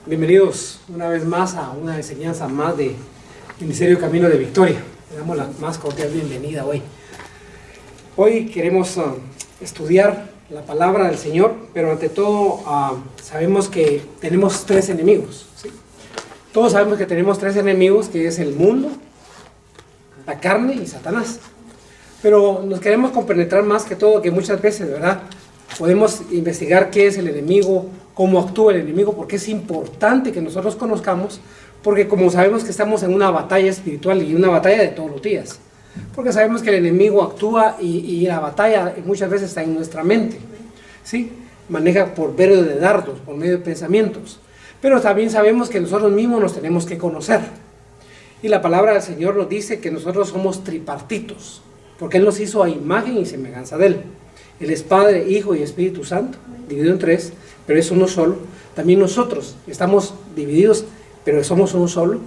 Bienvenidos una vez más a una enseñanza más de Ministerio Camino de Victoria. Le damos la más cordial bienvenida hoy. Hoy queremos estudiar la palabra del Señor, pero ante todo sabemos que tenemos tres enemigos, ¿sí? Todos sabemos que tenemos tres enemigos, que es el mundo, la carne y Satanás. Pero nos queremos compenetrar más que todo, que muchas veces, ¿verdad?, podemos investigar qué es el enemigo, cómo actúa el enemigo, porque es importante que nosotros conozcamos, porque como sabemos que estamos en una batalla espiritual y una batalla de todos los días, porque sabemos que el enemigo actúa y la batalla muchas veces está en nuestra mente, ¿sí? Maneja por medio de dardos, por medio de pensamientos, pero también sabemos que nosotros mismos nos tenemos que conocer, y la palabra del Señor nos dice que nosotros somos tripartitos, porque Él nos hizo a imagen y semejanza de Él. Él es Padre, Hijo y Espíritu Santo, dividido en tres, pero es uno solo. También nosotros estamos divididos, pero somos uno solo,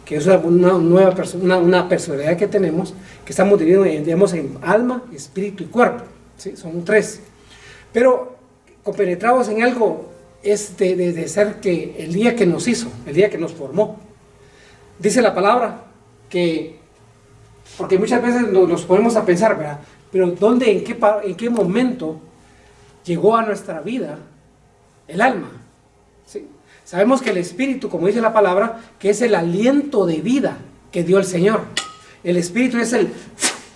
que es una nueva una personalidad que tenemos, que estamos divididos en alma, espíritu y cuerpo, ¿sí? Son tres. Pero compenetrados en algo es de ser que el día que nos hizo, el día que nos formó, dice la palabra que, porque muchas veces nos ponemos a pensar, ¿verdad?, pero ¿dónde, en qué momento llegó a nuestra vida el alma? ¿Sí? Sabemos que el espíritu, como dice la palabra, que es el aliento de vida que dio el Señor. El espíritu es el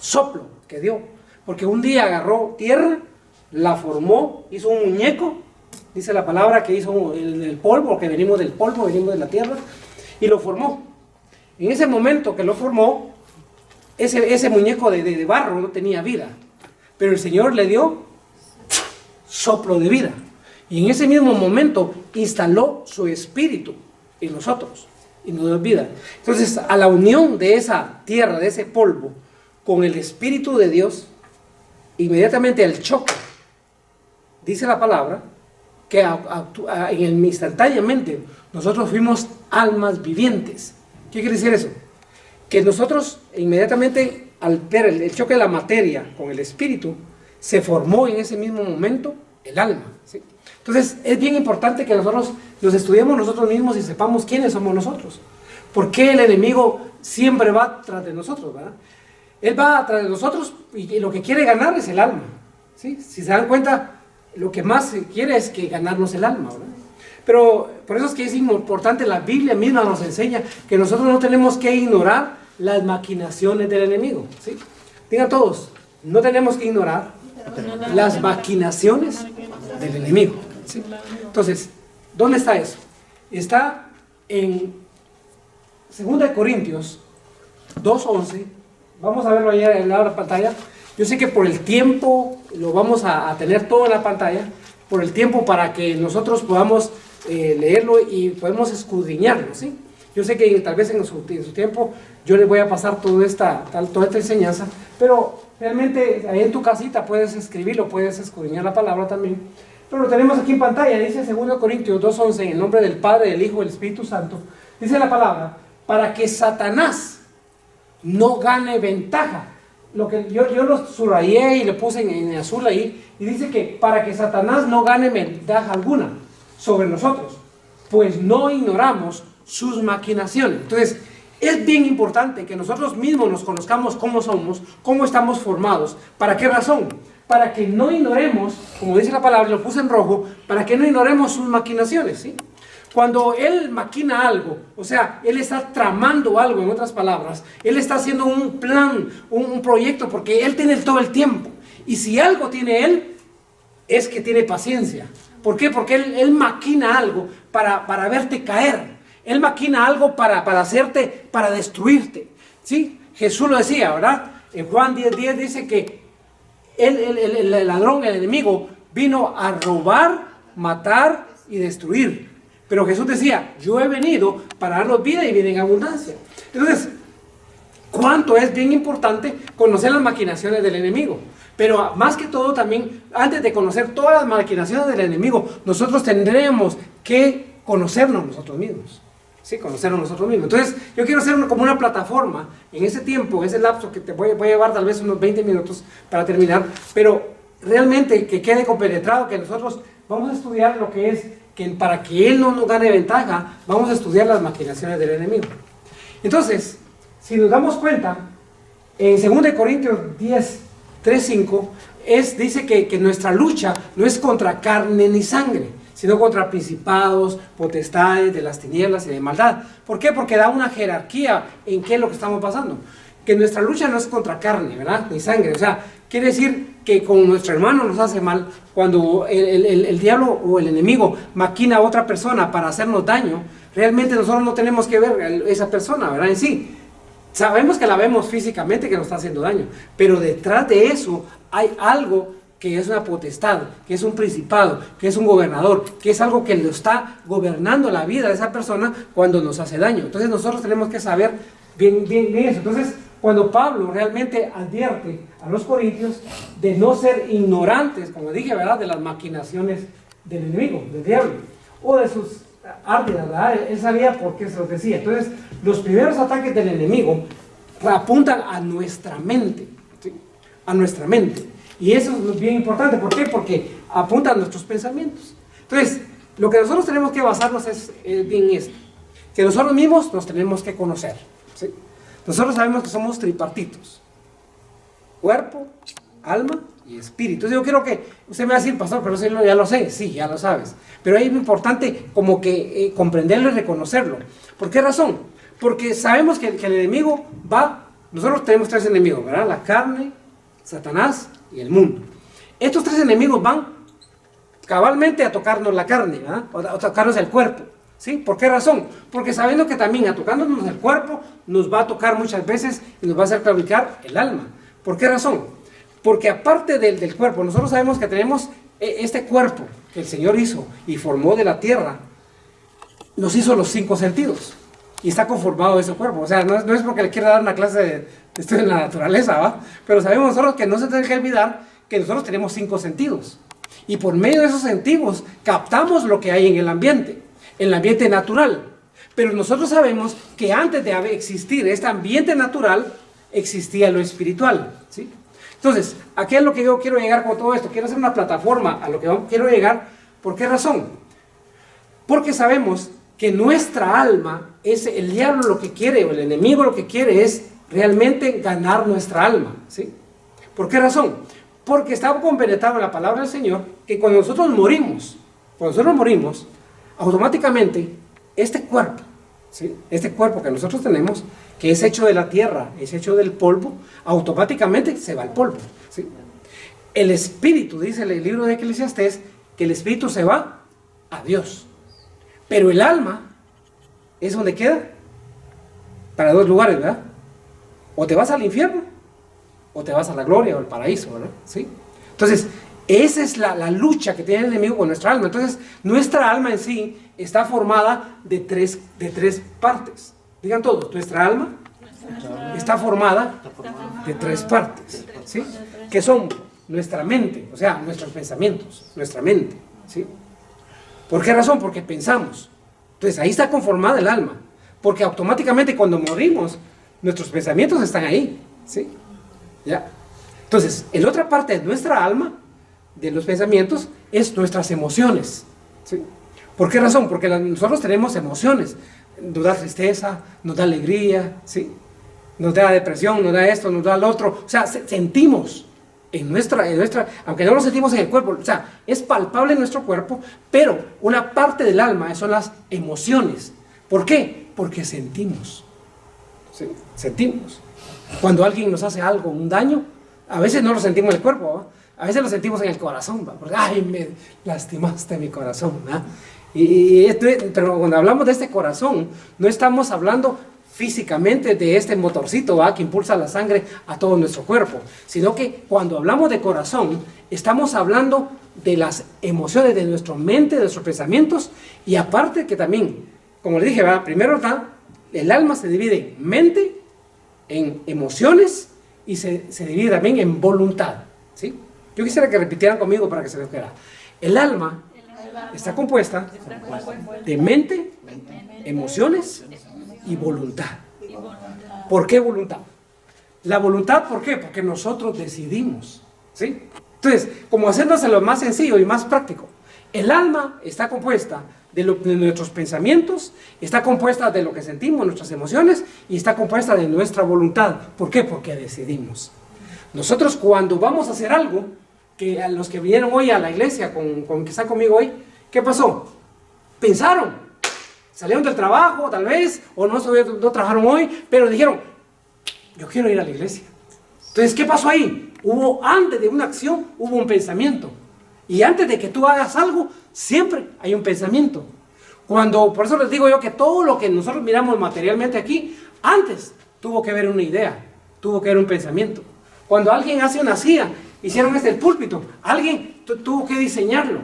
soplo que dio, porque un día agarró tierra, la formó, hizo un muñeco, dice la palabra que hizo el polvo, porque venimos del polvo, venimos de la tierra, y lo formó. En ese momento que lo formó, ese muñeco de barro no tenía vida, pero el Señor le dio soplo de vida, y en ese mismo momento instaló su espíritu en nosotros y nos dio vida. Entonces, a la unión de esa tierra, de ese polvo, con el espíritu de Dios, inmediatamente al choque, dice la palabra que instantáneamente nosotros fuimos almas vivientes. ¿Qué quiere decir eso? Que nosotros inmediatamente, al ver el choque de la materia con el espíritu, se formó en ese mismo momento el alma, ¿sí? Entonces es bien importante que nosotros nos estudiemos nosotros mismos y sepamos quiénes somos nosotros. ¿Por qué el enemigo siempre va tras de nosotros, verdad? Él va tras de nosotros y lo que quiere ganar es el alma, ¿sí? Si se dan cuenta, lo que más quiere es que ganarnos el alma, ¿verdad? Pero por eso es que es importante, la Biblia misma nos enseña que nosotros no tenemos que ignorar las maquinaciones del enemigo, ¿sí? Digan todos, no tenemos que ignorar las maquinaciones del enemigo, ¿sí? Entonces, ¿dónde está eso? Está en 2 Corintios 2:11. Vamos a verlo ahí en la pantalla. Yo sé que por el tiempo lo vamos a tener todo en la pantalla, por el tiempo para que nosotros podamos leerlo y podemos escudriñarlo, ¿sí? Yo sé que tal vez en su tiempo yo les voy a pasar toda esta enseñanza, pero realmente ahí en tu casita puedes escribirlo, puedes escudriñar la palabra también. Pero lo tenemos aquí en pantalla, dice 2 Corintios 2:11, en el nombre del Padre, del Hijo y del Espíritu Santo, dice la palabra, para que Satanás no gane ventaja. Lo que yo lo subrayé y le puse en azul ahí, y dice que para que Satanás no gane ventaja alguna sobre nosotros, pues no ignoramos sus maquinaciones. Entonces es bien importante que nosotros mismos nos conozcamos cómo somos, cómo estamos formados. ¿Para qué razón? Para que no ignoremos, como dice la palabra, lo puse en rojo, para que no ignoremos sus maquinaciones, ¿sí? Cuando él maquina algo, o sea, él está tramando algo, en otras palabras, él está haciendo un plan, un proyecto, porque él tiene todo el tiempo. Y si algo tiene él, es que tiene paciencia. ¿Por qué? Porque él maquina algo para verte caer. Él maquina algo para hacerte, para destruirte, ¿sí? Jesús lo decía, ¿verdad? En Juan 10:10 dice que el ladrón, el enemigo, vino a robar, matar y destruir. Pero Jesús decía, yo he venido para darnos vida y vida en abundancia. Entonces, cuánto es bien importante conocer las maquinaciones del enemigo. Pero más que todo también, antes de conocer todas las maquinaciones del enemigo, nosotros tendremos que conocernos nosotros mismos. Sí, conocernos nosotros mismos. Entonces, yo quiero hacer como una plataforma en ese tiempo, en ese lapso que te voy a llevar tal vez unos 20 minutos para terminar, pero realmente que quede compenetrado que nosotros vamos a estudiar lo que es que para que él no nos gane ventaja, vamos a estudiar las maquinaciones del enemigo. Entonces, si nos damos cuenta, en 2 Corintios 10, 3, 5, dice que nuestra lucha no es contra carne ni sangre, sino contra principados, potestades de las tinieblas y de maldad. ¿Por qué? Porque da una jerarquía en qué es lo que estamos pasando. Que nuestra lucha no es contra carne, ¿verdad? Ni sangre. O sea, quiere decir que con nuestro hermano nos hace mal, cuando el diablo o el enemigo maquina a otra persona para hacernos daño, realmente nosotros no tenemos que ver a esa persona, ¿verdad? En sí. Sabemos que la vemos físicamente que nos está haciendo daño, pero detrás de eso hay algo que es una potestad, que es un principado, que es un gobernador, que es algo que lo está gobernando la vida de esa persona cuando nos hace daño. Entonces nosotros tenemos que saber bien eso. Entonces, cuando Pablo realmente advierte a los corintios de no ser ignorantes, como dije, ¿verdad?, de las maquinaciones del enemigo, del diablo, o de sus árdidas, ¿verdad? Él sabía por qué se los decía. Entonces, los primeros ataques del enemigo apuntan a nuestra mente, ¿sí? A nuestra mente. Y eso es bien importante. ¿Por qué? Porque apunta a nuestros pensamientos. Entonces, lo que nosotros tenemos que basarnos es bien esto, que nosotros mismos nos tenemos que conocer, ¿sí? Nosotros sabemos que somos tripartitos: cuerpo, alma y espíritu. Entonces yo quiero que usted me va a decir, pastor, pero eso ya lo sé. Sí, ya lo sabes, pero es importante como que comprenderlo y reconocerlo. ¿Por qué razón? Porque sabemos que el enemigo nosotros tenemos 3 enemigos, ¿verdad? La carne, Satanás y el mundo. Estos 3 enemigos van cabalmente a tocarnos la carne, ¿verdad? O a tocarnos el cuerpo, ¿sí? ¿Por qué razón? Porque sabiendo que también a tocándonos el cuerpo nos va a tocar muchas veces y nos va a hacer claudicar el alma. ¿Por qué razón? Porque aparte del cuerpo, nosotros sabemos que tenemos este cuerpo que el Señor hizo y formó de la tierra, nos hizo los 5 sentidos y está conformado ese cuerpo. O sea, no es porque le quiera dar una clase de estudio en la naturaleza, ¿va? Pero sabemos nosotros que no se tiene que olvidar que nosotros tenemos 5 sentidos y por medio de esos sentidos captamos lo que hay en el ambiente natural. Pero nosotros sabemos que antes de existir este ambiente natural existía lo espiritual, ¿sí? Entonces, aquí es lo que yo quiero llegar con todo esto. Quiero hacer una plataforma a lo que quiero llegar. ¿Por qué razón? Porque sabemos que nuestra alma, el diablo lo que quiere, o el enemigo lo que quiere es realmente ganar nuestra alma, ¿sí? ¿Por qué razón? Porque está compenetrado en la palabra del Señor que cuando nosotros morimos, automáticamente este cuerpo, ¿sí?, este cuerpo que nosotros tenemos, que es hecho de la tierra, es hecho del polvo, automáticamente se va al polvo, ¿sí? El espíritu, dice el libro de Eclesiastés, que el espíritu se va a Dios, pero el alma es donde queda para 2 lugares, ¿verdad? O te vas al infierno o te vas a la gloria o al paraíso, ¿verdad? ¿Sí? Entonces, esa es la lucha que tiene el enemigo con nuestra alma. Entonces, nuestra alma en sí está formada de tres partes. Digan todos, nuestra alma está formada de 3 partes, ¿sí? Que son nuestra mente, o sea, nuestros pensamientos, nuestra mente, ¿sí? ¿Por qué razón? Porque pensamos. Entonces, ahí está conformada el alma, porque automáticamente cuando morimos, nuestros pensamientos están ahí, ¿sí? ¿Ya? Entonces, en otra parte de nuestra alma, de los pensamientos, es nuestras emociones, ¿sí? ¿Por qué razón? Porque nosotros tenemos emociones. Nos da tristeza, nos da alegría, ¿sí? Nos da depresión, nos da esto, nos da lo otro. O sea, sentimos en nuestra, aunque no lo sentimos en el cuerpo, o sea, es palpable en nuestro cuerpo, pero una parte del alma son las emociones. ¿Por qué? Porque sentimos, ¿sí? Sentimos. Cuando alguien nos hace algo, un daño, a veces no lo sentimos en el cuerpo, ¿va? A veces lo sentimos en el corazón, ¿va? Porque, ay, me lastimaste mi corazón, ¿va? Pero cuando hablamos de este corazón, no estamos hablando físicamente de este motorcito, ¿va?, que impulsa la sangre a todo nuestro cuerpo, sino que cuando hablamos de corazón, estamos hablando de las emociones de nuestra mente, de nuestros pensamientos, y aparte que también, como le dije, ¿va?, primero el alma se divide en mente, en emociones, y se divide también en voluntad, ¿sí? Yo quisiera que repitieran conmigo para que se les quede. El alma está compuesta de mente, emociones y voluntad. ¿Por qué voluntad? La voluntad, ¿por qué? Porque nosotros decidimos, ¿sí? Entonces, como haciéndoselo más sencillo y más práctico, el alma está compuesta de nuestros pensamientos, está compuesta de lo que sentimos, nuestras emociones, y está compuesta de nuestra voluntad. ¿Por qué? Porque decidimos. Nosotros cuando vamos a hacer algo, que a los que vinieron hoy a la iglesia, con que están conmigo hoy, ¿qué pasó? Pensaron, salieron del trabajo tal vez, o no trabajaron hoy, pero dijeron, yo quiero ir a la iglesia. Entonces, ¿qué pasó ahí? Antes de una acción, hubo un pensamiento. Y antes de que tú hagas algo, siempre hay un pensamiento. Por eso les digo yo que todo lo que nosotros miramos materialmente aquí, antes tuvo que haber una idea, tuvo que haber un pensamiento. Cuando alguien hace una silla, hicieron el púlpito, alguien tuvo que diseñarlo.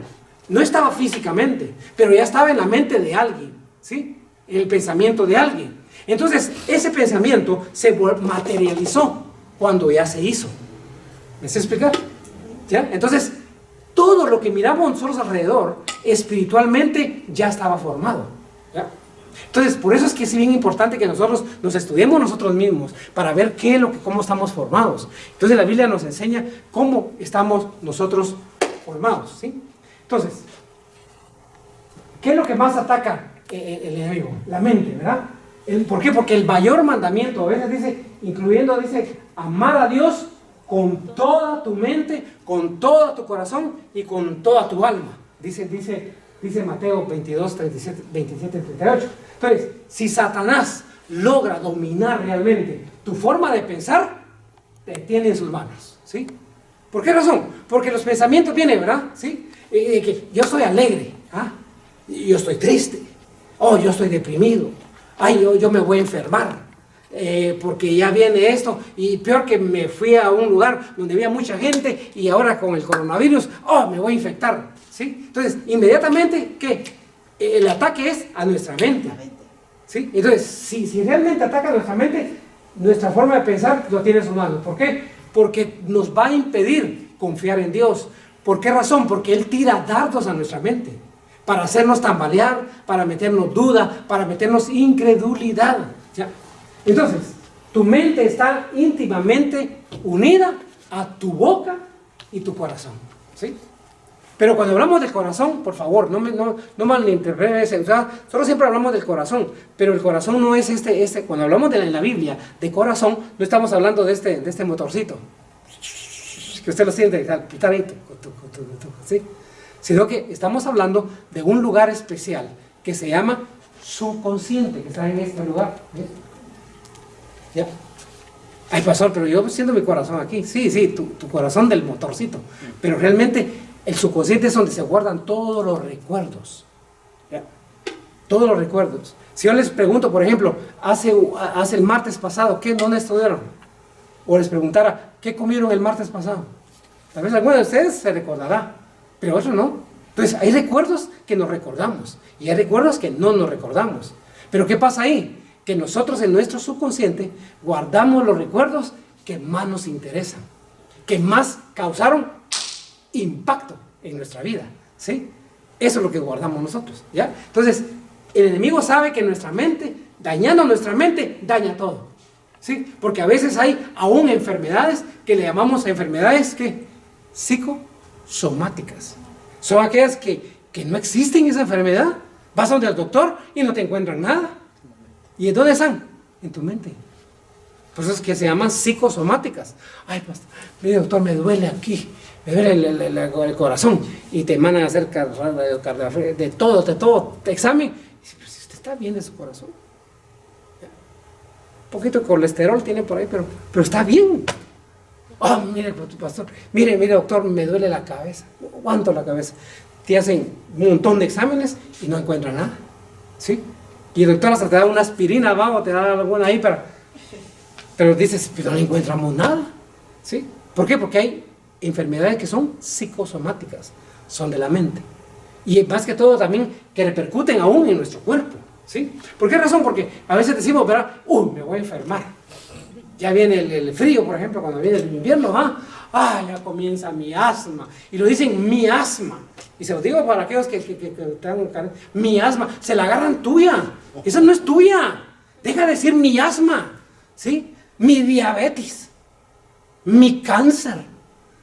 No estaba físicamente, pero ya estaba en la mente de alguien, ¿sí? El pensamiento de alguien. Entonces, ese pensamiento se materializó cuando ya se hizo. ¿Me sé explicar? ¿Ya? Entonces, todo lo que miramos nosotros alrededor, espiritualmente ya estaba formado. ¿Ya? Entonces, por eso es que es bien importante que nosotros nos estudiemos nosotros mismos para ver cómo estamos formados. Entonces, la Biblia nos enseña cómo estamos nosotros formados, ¿sí? Entonces, ¿qué es lo que más ataca el enemigo? La mente, ¿verdad? ¿Por qué? Porque el mayor mandamiento, a veces dice, amar a Dios con toda tu mente, con todo tu corazón y con toda tu alma. Dice Mateo 22, 37, 27, 38. Entonces, si Satanás logra dominar realmente tu forma de pensar, te tiene en sus manos, ¿sí? ¿Por qué razón? Porque los pensamientos vienen, ¿verdad? ¿Sí? Que yo soy alegre, yo estoy triste, yo estoy deprimido, yo me voy a enfermar. Porque ya viene esto, y peor que me fui a un lugar donde había mucha gente y ahora con el coronavirus, me voy a infectar, ¿sí? Entonces, inmediatamente, ¿qué? El ataque es a nuestra mente, ¿sí? Entonces, si realmente ataca a nuestra mente, nuestra forma de pensar lo tiene en sus manos. ¿Por qué? Porque nos va a impedir confiar en Dios. ¿Por qué razón? Porque Él tira dardos a nuestra mente para hacernos tambalear, para meternos duda, para meternos incredulidad, ¿ya? Entonces, tu mente está íntimamente unida a tu boca y tu corazón, ¿sí? Pero cuando hablamos del corazón, por favor, no malinterpreten, o sea, nosotros siempre hablamos del corazón, pero el corazón no es cuando hablamos en la Biblia de corazón, no estamos hablando de este motorcito, que usted lo siente, pitadito, ¿sí? Sino que estamos hablando de un lugar especial que se llama subconsciente, que está en este lugar, ¿sí? ¿Ya? Ay, pastor, pero yo siento mi corazón aquí. Sí, tu corazón del motorcito. Pero realmente el subconsciente es donde se guardan todos los recuerdos. ¿Ya? Todos los recuerdos. Si yo les pregunto, por ejemplo, hace el martes pasado, ¿dónde estudiaron? O les preguntara, ¿qué comieron el martes pasado? Tal vez alguno de ustedes se recordará, pero otro no. Entonces, hay recuerdos que nos recordamos y hay recuerdos que no nos recordamos. Pero ¿qué pasa ahí? Que nosotros en nuestro subconsciente guardamos los recuerdos que más nos interesan, que más causaron impacto en nuestra vida, ¿sí? Eso es lo que guardamos nosotros, ¿ya? Entonces, el enemigo sabe que nuestra mente, dañando nuestra mente, daña todo, ¿sí? Porque a veces hay aún enfermedades que le llamamos enfermedades psicosomáticas. Son aquellas que no existen esa enfermedad. Vas donde el doctor y no te encuentran nada. ¿Y en dónde están? En tu mente. Por eso es que se llaman psicosomáticas. Ay, pastor, mire doctor, me duele aquí, me duele el corazón. Y te mandan a hacer de todo examen. Y dice, pero si usted está bien de su corazón. Un poquito de colesterol tiene por ahí, pero está bien. Mire, pastor, mire doctor, me duele la cabeza. ¿Cuánto la cabeza? Te hacen un montón de exámenes y no encuentran nada, ¿sí? Y el doctor hasta te da una aspirina, te da alguna ahí pero dices, pero no encontramos nada, ¿sí? ¿Por qué? Porque hay enfermedades que son psicosomáticas, son de la mente. Y más que todo también que repercuten aún en nuestro cuerpo, ¿sí? ¿Por qué razón? Porque a veces decimos, ¿verdad? Me voy a enfermar. Ya viene el frío, por ejemplo, cuando viene el invierno, ya comienza mi asma. Y lo dicen, mi asma. Y se lo digo para aquellos que están, mi asma, se la agarran tuya. Esa no es tuya. Deja de decir mi asma, ¿sí? Mi diabetes, mi cáncer.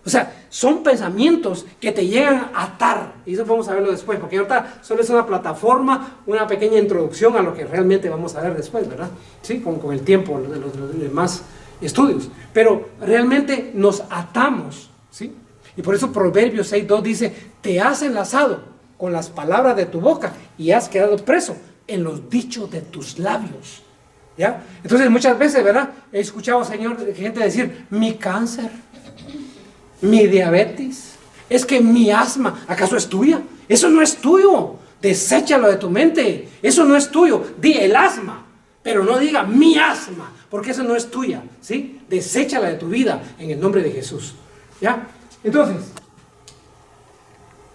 O sea, son pensamientos que te llegan a atar. Y eso vamos a verlo después, porque ahorita solo es una plataforma, una pequeña introducción a lo que realmente vamos a ver después, ¿verdad? Sí, con el tiempo de los demás estudios. Pero realmente nos atamos, ¿sí? Y por eso Proverbios 6:2 dice, te has enlazado con las palabras de tu boca y has quedado preso en los dichos de tus labios. ¿Ya? Entonces muchas veces, ¿verdad? He escuchado, Señor, gente decir, mi cáncer, mi diabetes, es que mi asma, ¿acaso es tuya? Eso no es tuyo, deséchalo de tu mente, eso no es tuyo, di el asma, pero no diga mi asma, porque eso no es tuya, ¿sí? Deséchala de tu vida en el nombre de Jesús, ¿ya? Entonces,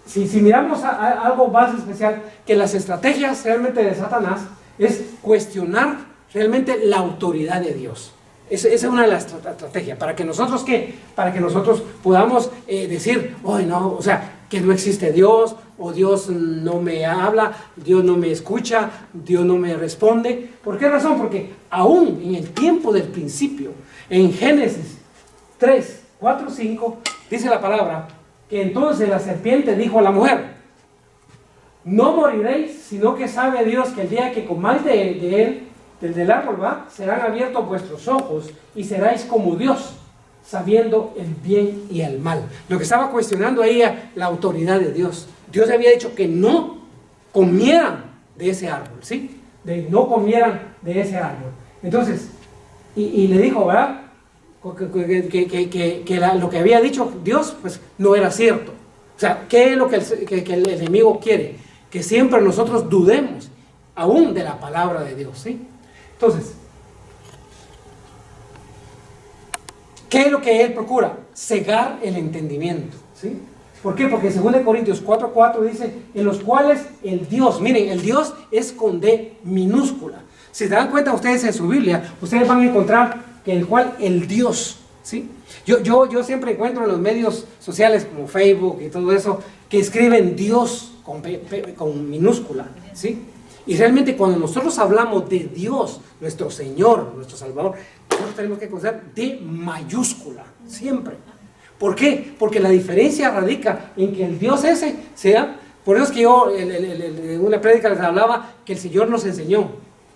si miramos a algo más especial, que las estrategias realmente de Satanás es cuestionar realmente la autoridad de Dios. Esa es una de las estrategias, para que nosotros, ¿qué? Para que nosotros podamos decir, oh, no, o sea, que no existe Dios, o Dios no me habla, Dios no me escucha, Dios no me responde. ¿Por qué razón? Porque aún en el tiempo del principio, en Génesis 3, 4, 5, dice la palabra, que entonces la serpiente dijo a la mujer, no moriréis, sino que sabe Dios que el día que comáis de él, del árbol, ¿va? Serán abiertos vuestros ojos y seráis como Dios, sabiendo el bien y el mal. Lo que estaba cuestionando ahí era la autoridad de Dios. Dios había dicho que no comieran de ese árbol, ¿sí? No comieran de ese árbol. Entonces, y le dijo, ¿verdad? Que lo que había dicho Dios, pues no era cierto. O sea, ¿qué es lo que el enemigo quiere? Que siempre nosotros dudemos aún de la palabra de Dios, ¿sí? Entonces, ¿qué es lo que él procura? Cegar el entendimiento, ¿sí? ¿Por qué? Porque en 2 Corintios 4:4 dice, en los cuales el Dios, miren, el Dios es con D minúscula. Si se dan cuenta ustedes en su Biblia, ustedes van a encontrar que el cual el Dios, ¿sí? Yo siempre encuentro en los medios sociales como Facebook y todo eso, que escriben Dios con minúscula, ¿sí? Y realmente cuando nosotros hablamos de Dios, nuestro Señor, nuestro Salvador, nosotros tenemos que conocer de mayúscula, siempre. ¿Por qué? Porque la diferencia radica en que el Dios ese sea, por eso es que yo en una prédica les hablaba que el Señor nos enseñó,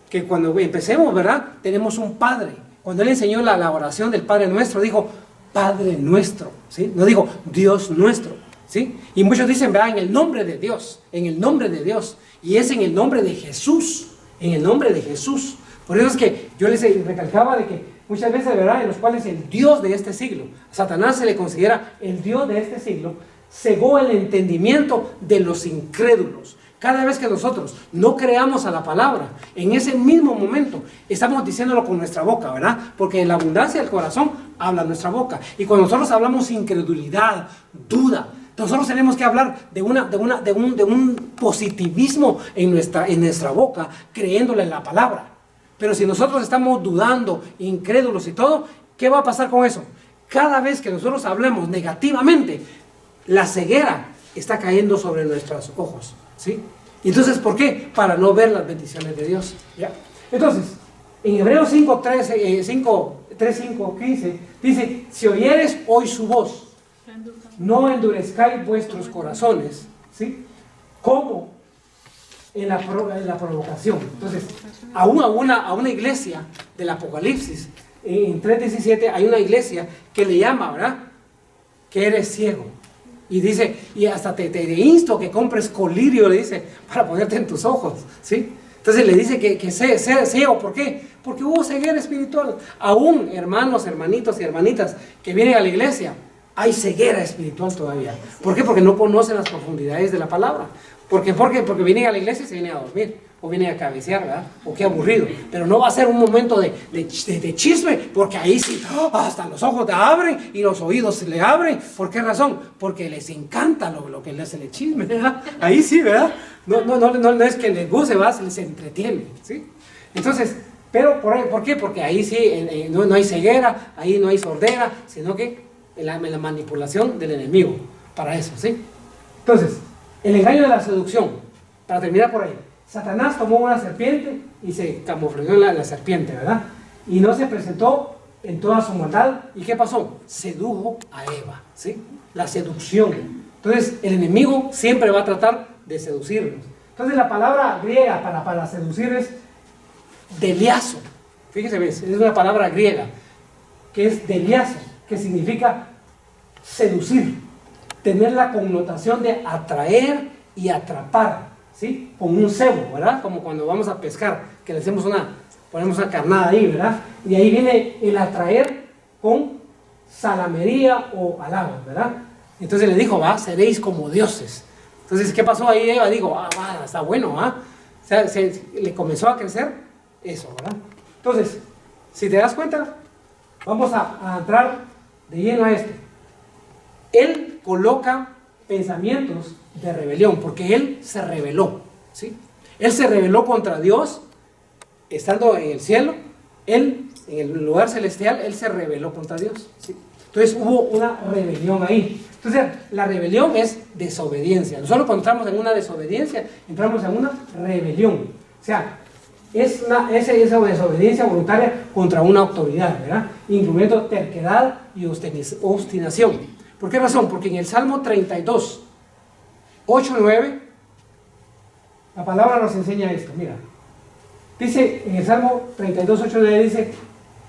que cuando empecemos, ¿verdad? Tenemos un Padre. Cuando Él enseñó la oración del Padre Nuestro, dijo, Padre Nuestro, ¿sí? No dijo, Dios Nuestro, ¿sí? Y muchos dicen, ¿verdad? En el nombre de Dios, en el nombre de Dios. Y es en el nombre de Jesús, en el nombre de Jesús. Por eso es que yo les recalcaba de que muchas veces, ¿verdad?, en los cuales el Dios de este siglo, a Satanás se le considera el Dios de este siglo, cegó el entendimiento de los incrédulos. Cada vez que nosotros no creamos a la palabra, en ese mismo momento estamos diciéndolo con nuestra boca, ¿verdad? Porque en la abundancia del corazón habla nuestra boca. Y cuando nosotros hablamos incredulidad, duda, nosotros tenemos que hablar de un positivismo en nuestra boca, creyéndole en la palabra. Pero si nosotros estamos dudando, incrédulos y todo, ¿qué va a pasar con eso? Cada vez que nosotros hablemos negativamente, la ceguera está cayendo sobre nuestros ojos, ¿sí? Y entonces, ¿por qué? Para no ver las bendiciones de Dios, ¿ya? Entonces, en Hebreos 3:5-15 dice, si oyeres hoy su voz, no endurezcáis vuestros corazones, ¿sí? Como en la provocación. Entonces, a una iglesia del Apocalipsis, en 3:17, hay una iglesia que le llama, ¿verdad?, que eres ciego. Y dice, y hasta te insto que compres colirio, le dice, para ponerte en tus ojos, ¿sí? Entonces le dice que sea ciego. ¿Por qué? Porque hubo ceguera espiritual. Aún hermanos, hermanitos y hermanitas que vienen a la iglesia, hay ceguera espiritual todavía. ¿Por qué? Porque no conocen las profundidades de la palabra. Porque vienen a la iglesia y se vienen a dormir, o vienen a cabecear, ¿verdad? O qué aburrido. Pero no va a ser un momento de chisme, porque ahí sí, hasta los ojos te abren y los oídos se le abren. ¿Por qué razón? Porque les encanta lo que les le chisme, ¿verdad? Ahí sí, ¿verdad? No es que les guste, ¿verdad? Se les entretiene, ¿sí? Entonces, pero ¿por qué? Porque ahí sí no hay ceguera, ahí no hay sordera, sino que la manipulación del enemigo para eso, ¿sí? Entonces, el engaño de la seducción, para terminar por ahí, Satanás tomó una serpiente y se camufló en la serpiente, ¿verdad? Y no se presentó en toda su maldad. ¿Y qué pasó? Sedujo a Eva, ¿sí? La seducción. Entonces, el enemigo siempre va a tratar de seducirnos. Entonces, la palabra griega para seducir es deliazo. Fíjese, ¿ves? Es una palabra griega que es deliazo, que significa seducir, tener la connotación de atraer y atrapar, ¿sí? Con un cebo, ¿verdad? Como cuando vamos a pescar, que le hacemos ponemos una carnada ahí, ¿verdad? Y ahí viene el atraer con salamería o halagos, ¿verdad? Entonces le dijo, seréis como dioses. Entonces, ¿qué pasó ahí? Eva dijo, está bueno, O sea, le comenzó a crecer eso, ¿verdad? Entonces, si te das cuenta, vamos a entrar de lleno a esto. Él coloca pensamientos de rebelión, porque él se rebeló, ¿sí? Él se rebeló contra Dios, estando en el cielo. Él, en el lugar celestial, él se rebeló contra Dios, ¿sí? Entonces hubo una rebelión ahí. Entonces la rebelión es desobediencia. Nosotros cuando entramos en una desobediencia, entramos en una rebelión. O sea, esa desobediencia voluntaria contra una autoridad, ¿verdad? Incluyendo terquedad y obstinación. ¿Por qué razón? Porque en el Salmo 32, 8, 9, la palabra nos enseña esto, mira. Dice, en el Salmo 32, 8, 9, dice,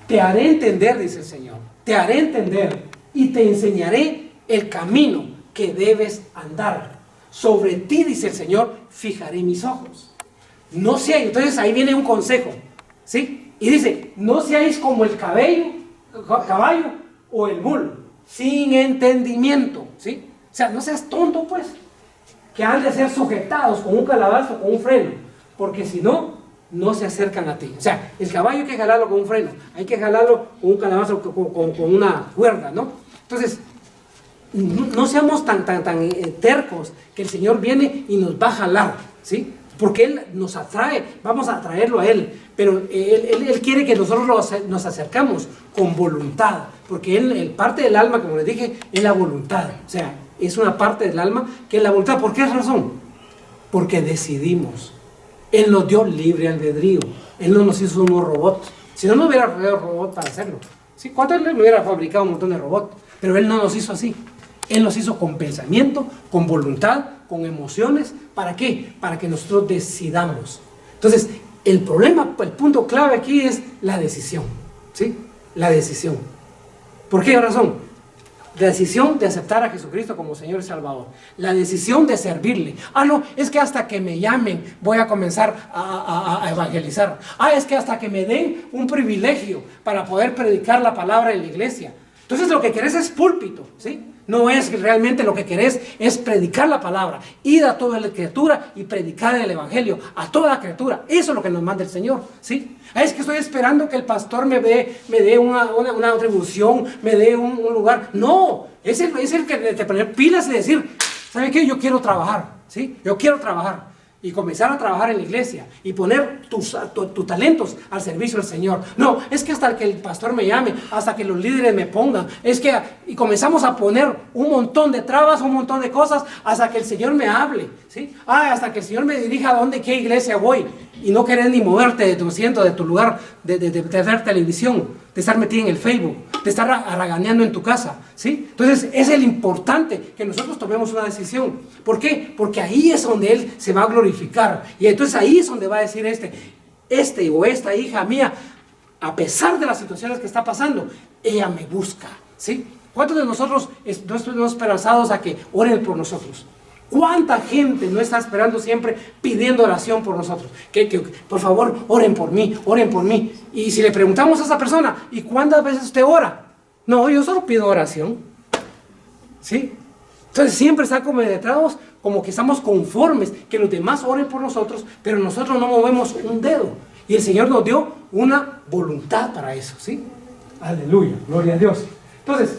te haré entender, dice el Señor, te haré entender y te enseñaré el camino que debes andar. Sobre ti, dice el Señor, fijaré mis ojos. No seáis, entonces ahí viene un consejo, ¿sí? Y dice, no seáis como el caballo o el mulo, sin entendimiento, ¿sí? O sea, no seas tonto, pues, que han de ser sujetados con un calabazo o con un freno, porque si no, no se acercan a ti. O sea, el caballo hay que jalarlo con un freno, hay que jalarlo con un calabazo, con una cuerda, ¿no? Entonces, no seamos tan tercos que el Señor viene y nos va a jalar, ¿sí? Porque Él nos atrae, vamos a atraerlo a Él, pero Él quiere que nosotros nos acercamos con voluntad, porque parte del alma, como les dije, es la voluntad. O sea, es una parte del alma que es la voluntad. ¿Por qué razón? Porque decidimos. Él nos dio libre albedrío. Él no nos hizo unos robots. Si no, no hubiera robots para hacerlo. ¿Sí? ¿Cuánto Él hubiera fabricado un montón de robots? Pero Él no nos hizo así. Él nos hizo con pensamiento, con voluntad, con emociones. ¿Para qué? Para que nosotros decidamos. Entonces, el problema, el punto clave aquí es la decisión, ¿sí? La decisión. ¿Por qué razón? La decisión de aceptar a Jesucristo como Señor y Salvador. La decisión de servirle. No, es que hasta que me llamen voy a comenzar a evangelizar. Es que hasta que me den un privilegio para poder predicar la palabra en la iglesia. Entonces lo que querés es púlpito, ¿sí? No es que realmente lo que querés es predicar la palabra, ir a toda la criatura y predicar el evangelio a toda la criatura. Eso es lo que nos manda el Señor, ¿sí? Es que estoy esperando que el pastor me dé una atribución, me dé un lugar. No, es el que te pone pilas y decir, ¿sabe qué? Yo quiero trabajar, ¿sí? Yo quiero trabajar. Y comenzar a trabajar en la iglesia y poner tus talentos al servicio del Señor. No, es que hasta que el pastor me llame, hasta que los líderes me pongan, y comenzamos a poner un montón de trabas, un montón de cosas, hasta que el Señor me hable, ¿sí? Hasta que el Señor me dirija a dónde, qué iglesia voy, y no querer ni moverte de tu asiento, de tu lugar, de ver televisión, de estar metido en el Facebook, de estar haraganeando en tu casa, ¿sí? Entonces es el importante que nosotros tomemos una decisión. ¿Por qué? Porque ahí es donde Él se va a glorificar, y entonces ahí es donde va a decir este o esta hija mía, a pesar de las situaciones que está pasando, ella me busca, ¿sí? ¿Cuántos de nosotros no estuvimos esperanzados a que oren por nosotros? ¿Cuánta gente no está esperando siempre pidiendo oración por nosotros? Que por favor oren por mí, oren por mí. Y si le preguntamos a esa persona, ¿y cuántas veces usted ora? No, yo solo pido oración, ¿sí? Entonces siempre está como detrás, como que estamos conformes que los demás oren por nosotros, pero nosotros no movemos un dedo. Y el Señor nos dio una voluntad para eso, ¿sí? Aleluya, gloria a Dios. Entonces,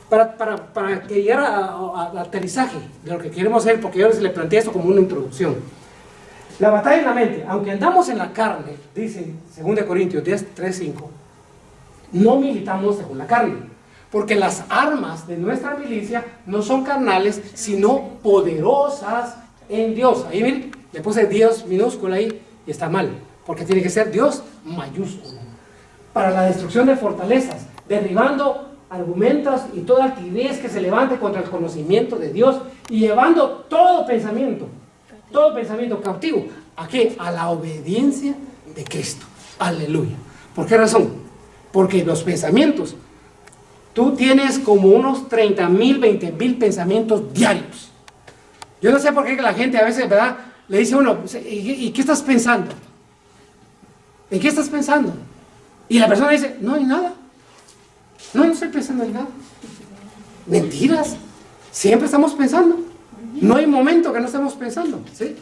para que llegara al aterrizaje de lo que queremos hacer, porque yo les le planteé esto como una introducción. La batalla en la mente, aunque andamos en la carne, dice 2 Corintios 10, 3, 5, no militamos según la carne, porque las armas de nuestra milicia no son carnales, sino poderosas en Dios. Ahí miren, le puse Dios minúscula ahí y está mal, porque tiene que ser Dios mayúscula. Para la destrucción de fortalezas, derribando argumentos y toda altivez que se levante contra el conocimiento de Dios y llevando todo pensamiento cautivo. ¿A qué? A la obediencia de Cristo. Aleluya. ¿Por qué razón? Porque los pensamientos, tú tienes como unos 30,000, 20,000 pensamientos diarios. Yo no sé por qué la gente a veces, ¿verdad?, le dice a uno, ¿y qué estás pensando? ¿En qué estás pensando? Y la persona dice, no hay nada. No estoy pensando en nada. Mentiras. Siempre estamos pensando. No hay momento que no estemos pensando, ¿sí?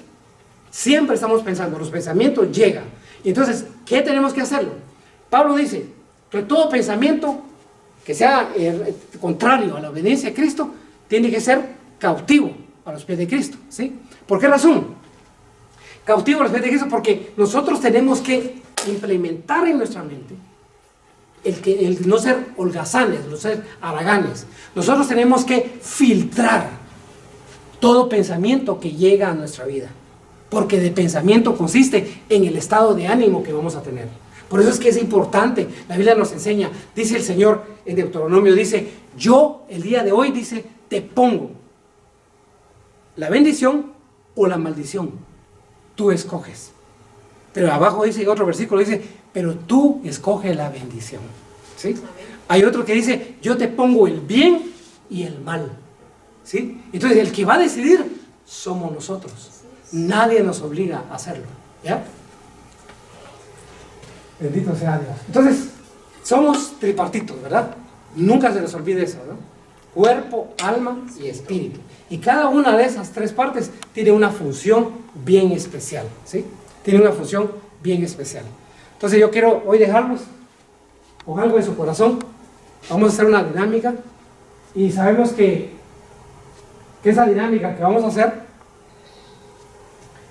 Siempre estamos pensando. Los pensamientos llegan. Y entonces, ¿qué tenemos que hacerlo? Pablo dice que todo pensamiento que sea contrario a la obediencia a Cristo tiene que ser cautivo a los pies de Cristo, ¿sí? ¿Por qué razón? Cautivo a los pies de Cristo porque nosotros tenemos que implementar en nuestra mente el no ser holgazanes, no ser haraganes. Nosotros tenemos que filtrar todo pensamiento que llega a nuestra vida, porque de pensamiento consiste en el estado de ánimo que vamos a tener. Por eso es que es importante, la Biblia nos enseña, dice el Señor en Deuteronomio, dice, yo el día de hoy, dice, te pongo la bendición o la maldición, tú escoges. Pero abajo dice, en otro versículo dice, pero tú escoge la bendición, ¿sí? Hay otro que dice, yo te pongo el bien y el mal, ¿sí? Entonces el que va a decidir somos nosotros. Nadie nos obliga a hacerlo, ¿ya? Bendito sea Dios. Entonces, somos tripartitos, ¿verdad? Nunca se nos olvide eso, ¿no? Cuerpo, alma y espíritu. Y cada una de esas tres partes tiene una función bien especial, ¿sí? Tiene una función bien especial. Entonces yo quiero hoy dejarlos con algo en su corazón. Vamos a hacer una dinámica y sabemos que esa dinámica que vamos a hacer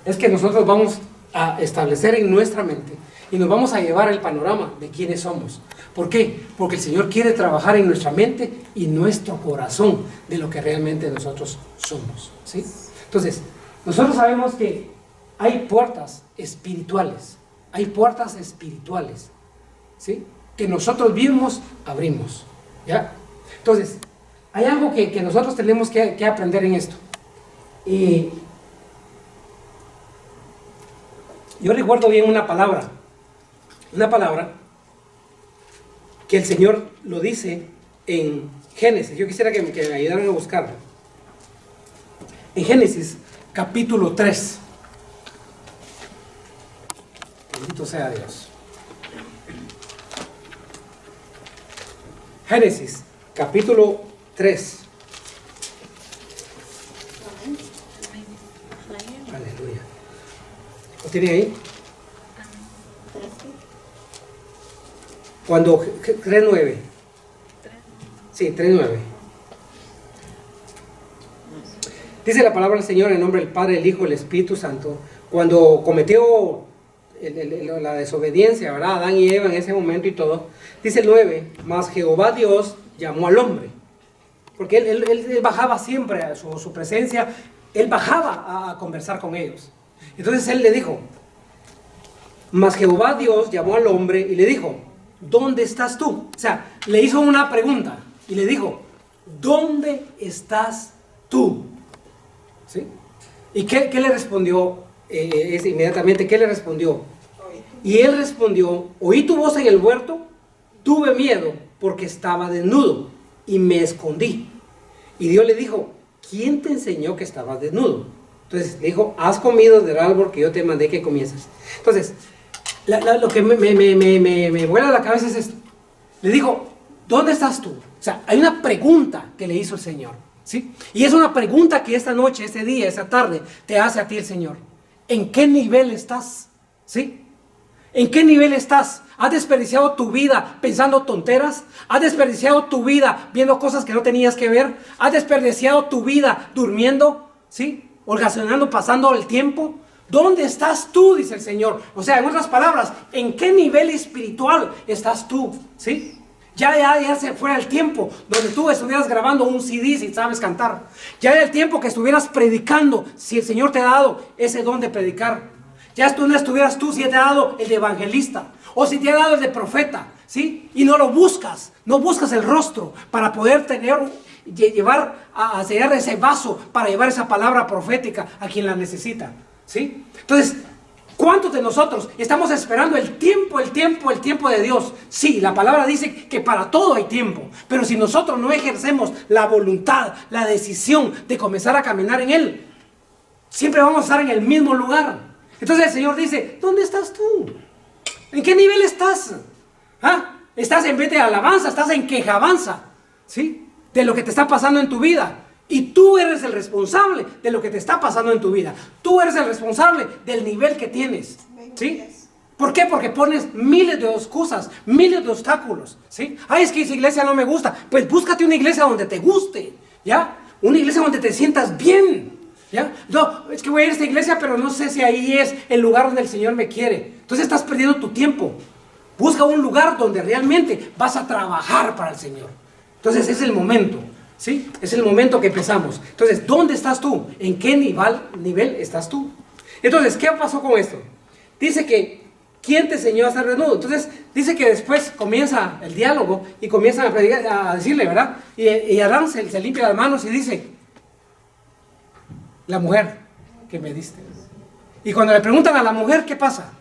es que nosotros vamos a establecer en nuestra mente y nos vamos a llevar el panorama de quiénes somos. ¿Por qué? Porque el Señor quiere trabajar en nuestra mente y nuestro corazón de lo que realmente nosotros somos, ¿sí? Entonces, nosotros sabemos que hay puertas espirituales, ¿sí? Que nosotros mismos abrimos, ¿ya? Entonces, hay algo que nosotros tenemos que aprender en esto. Y yo recuerdo bien una palabra que el Señor lo dice en Génesis. Yo quisiera que me ayudaran a buscarlo. En Génesis, capítulo 3. Bendito sea Dios. Génesis, capítulo 3. Aleluya. ¿Lo tiene ahí? Cuando 3:9. Sí, 3:9. Dice la palabra del Señor en nombre del Padre, el Hijo, el Espíritu Santo. Cuando cometió la desobediencia, ¿verdad? Adán y Eva en ese momento y todo. Dice el 9, mas Jehová Dios llamó al hombre. Porque él bajaba siempre a su presencia, él bajaba a conversar con ellos. Entonces él le dijo, mas Jehová Dios llamó al hombre y le dijo, ¿dónde estás tú? O sea, le hizo una pregunta y le dijo, ¿dónde estás tú? ¿Sí? ¿Y qué le respondió inmediatamente? ¿Qué le respondió? Y él respondió, oí tu voz en el huerto, tuve miedo porque estaba desnudo y me escondí. Y Dios le dijo, ¿quién te enseñó que estabas desnudo? Entonces le dijo, has comido del árbol que yo te mandé que comieses. Entonces, lo que me vuela la cabeza es esto. Le dijo, ¿dónde estás tú? O sea, hay una pregunta que le hizo el Señor, ¿sí? Y es una pregunta que esta noche, este día, esta tarde, te hace a ti el Señor. ¿En qué nivel estás? ¿Sí? ¿En qué nivel estás? ¿Has desperdiciado tu vida pensando tonteras? ¿Has desperdiciado tu vida viendo cosas que no tenías que ver? ¿Has desperdiciado tu vida durmiendo? ¿Sí? Holgazaneando, pasando el tiempo. ¿Dónde estás tú? Dice el Señor. O sea, en otras palabras, ¿en qué nivel espiritual estás tú? ¿Sí? Ya se fuera el tiempo donde tú estuvieras grabando un CD si sabes cantar. Ya era el tiempo que estuvieras predicando si el Señor te ha dado ese don de predicar. Ya no estuvieras tú si te ha dado el de evangelista o si te ha dado el de profeta. ¿sí? Y no lo buscas, no buscas el rostro para poder llevar a sellar ese vaso, para llevar esa palabra profética a quien la necesita, ¿sí? Entonces, ¿cuántos de nosotros estamos esperando el tiempo de Dios? Sí, la palabra dice que para todo hay tiempo, pero si nosotros no ejercemos la voluntad, la decisión de comenzar a caminar en Él, siempre vamos a estar en el mismo lugar. Entonces el Señor dice, ¿dónde estás tú? ¿En qué nivel estás? ¿Ah? ¿Estás en vez de alabanza? ¿Estás en quejabanza? ¿Sí? De lo que te está pasando en tu vida. Y tú eres el responsable de lo que te está pasando en tu vida. Tú eres el responsable del nivel que tienes, ¿sí? ¿Por qué? Porque pones miles de excusas, miles de obstáculos, ¿sí? Ay, es que esa iglesia no me gusta. Pues búscate una iglesia donde te guste, ¿ya? Una iglesia donde te sientas bien, ¿ya? No, es que voy a ir a esta iglesia, pero no sé si ahí es el lugar donde el Señor me quiere. Entonces estás perdiendo tu tiempo. Busca un lugar donde realmente vas a trabajar para el Señor. Entonces es el momento, ¿sí? Es el momento que empezamos. Entonces, ¿dónde estás tú? ¿En qué nivel estás tú? Entonces, ¿qué pasó con esto? Dice que, ¿quién te enseñó a estar desnudo? Entonces, dice que después comienza el diálogo y comienzan a, predicar, a decirle, ¿verdad? Y Adán se limpia las manos y dice, la mujer que me diste. Y cuando le preguntan a la mujer, ¿qué pasa?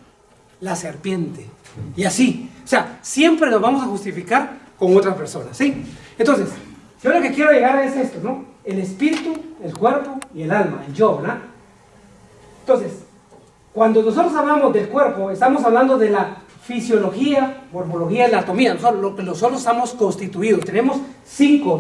La serpiente. Y así, o sea, siempre nos vamos a justificar con otras personas, ¿sí? Entonces, yo lo que quiero llegar a es esto, ¿no? El espíritu, el cuerpo y el alma, el yo, ¿verdad? Entonces, cuando nosotros hablamos del cuerpo, estamos hablando de la fisiología, morfología y la anatomía. Nosotros estamos constituidos, tenemos cinco